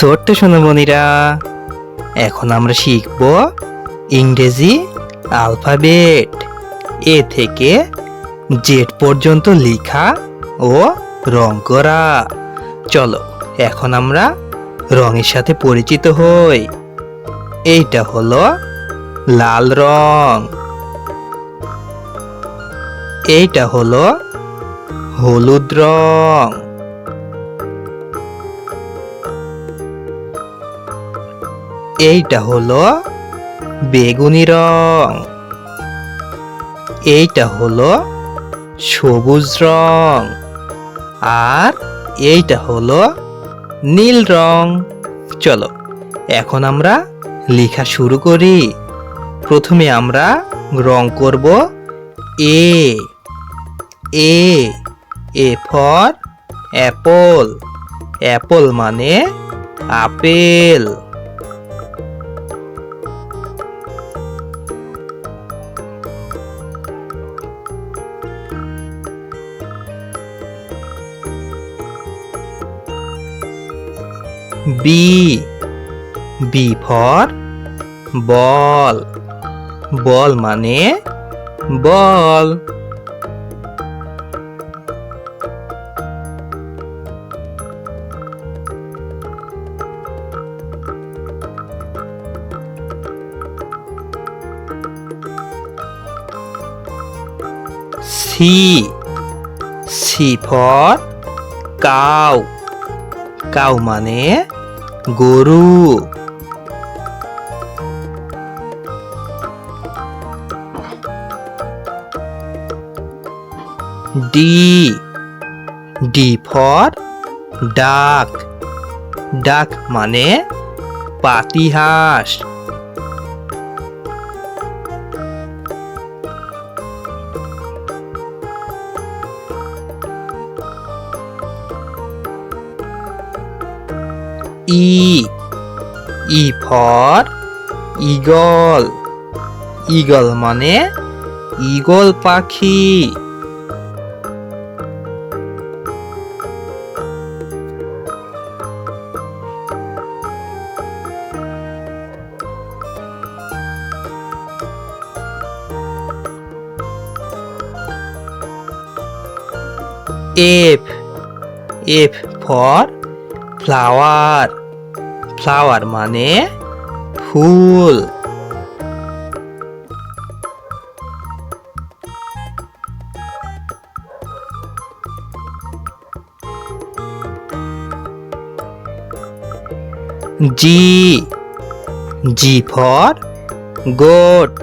ছোট্ট সোনামণিরা, এখন আমরা শিখব ইংরেজি অ্যালফাবেট এ থেকে জেড পর্যন্ত লেখা ও রং করা। চলো এখন আমরা রঙের সাথে পরিচিত হই। এইটা হলো লাল রং, এইটা হলো হলুদ রং, এইটা হলো বেগুনি রং, এইটা হলো সবুজ রং, আর এইটা হলো নীল রং। চলো এখন আমরা লেখা শুরু করি। প্রথমে আমরা রং করব এ। এ ফর অ্যাপল, অ্যাপল মানে আপেল। বি ফর বল, বল মানে বল। সি ফর কাউ, কাউ মানে গরু। ডি ফর ডাক, ডাক মানে পাতিহাঁস। ই ফর ঈগল, ঈগল মানে ঈগল পাখি। এফ ফর ফ্লাওয়ার, ফ্লাওয়ার মানে ফুল। জি ফর গোট,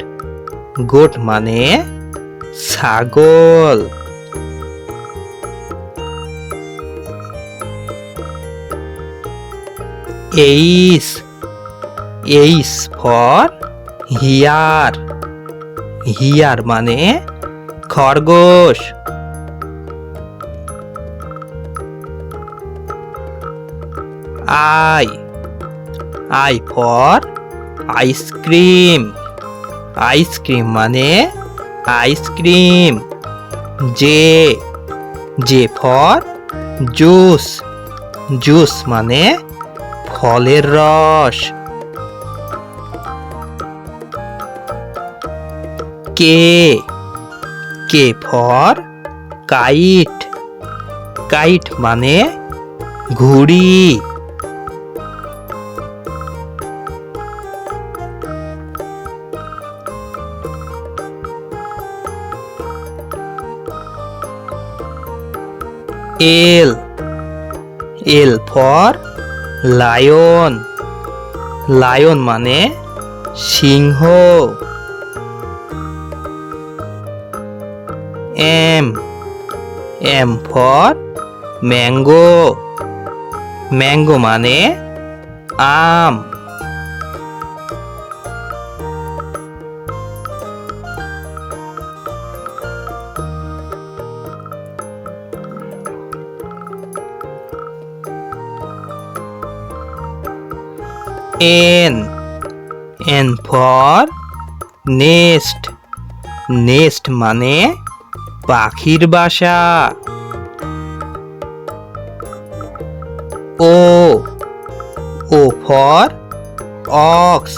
গোট মানে ছাগল। এইচ ফর হিয়ার, হিয়ার মানে খরগোশ। আই ফর আইসক্রিম, আইসক্রিম মানে ice cream. J for juice, juice মানে ফলের রস। কে ফর কাইট, কাইট মানে ঘুড়ি। এল ফর লায়ন, লায়ন মানে সিংহ। এম ফর ম্যাঙ্গো, ম্যাঙ্গো মানে আম। এন ফর নেস্ট, নেস্ট মানে পাখির বাসা। ও ফর অক্স,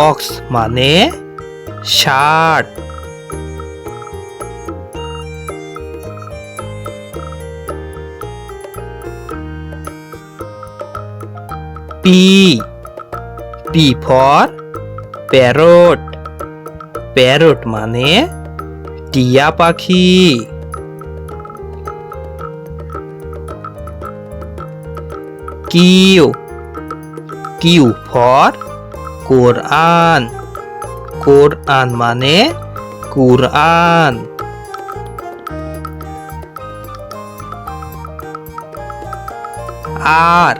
অক্স মানে ষাঁড়। P, P for parrot, parrot মানে টিয়া পাখি। Q, Q for Quran, Quran মানে কুরআন। R,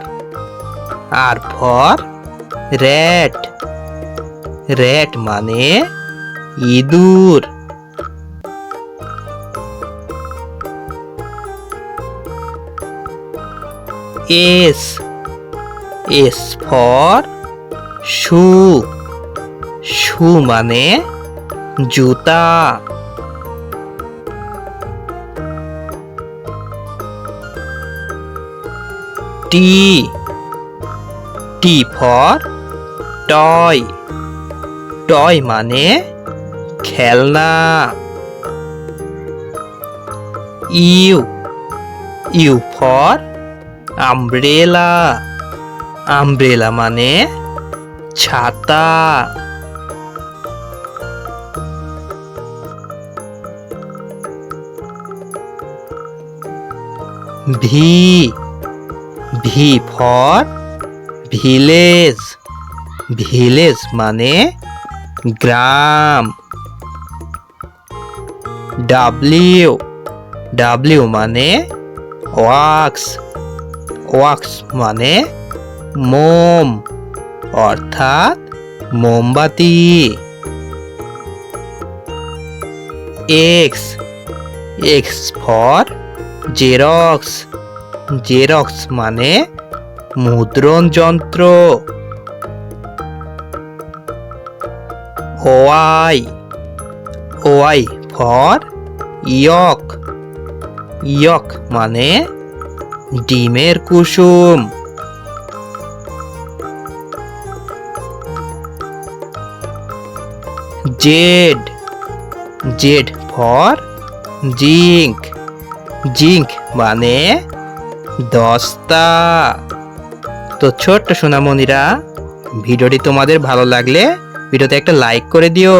R for rat, rat মানে ইঁদুর। S, S for shoe, shoe মানে জুতা। T, T for toy, toy মানে খেলনা। U, U for umbrella, umbrella মানে ছাতা। V, V for village, village মানে গ্রাম। ডাব্লিউ, ডাব্লিউ মানে ওয়াক্স, ওয়াক্স মানে মোম অর্থাৎ মোমবাতি। X, X for xerox, xerox মানে মুদ্রণ যন্ত্র। Y, Y for yolk, yolk মানে ডিমের কুসুম। Z, Z for zinc, zinc মানে দস্তা। তো ছোট্ট সোনামণিরা, ভিডিওটি তোমাদের ভালো লাগলে ভিডিওতে একটা লাইক করে দিও।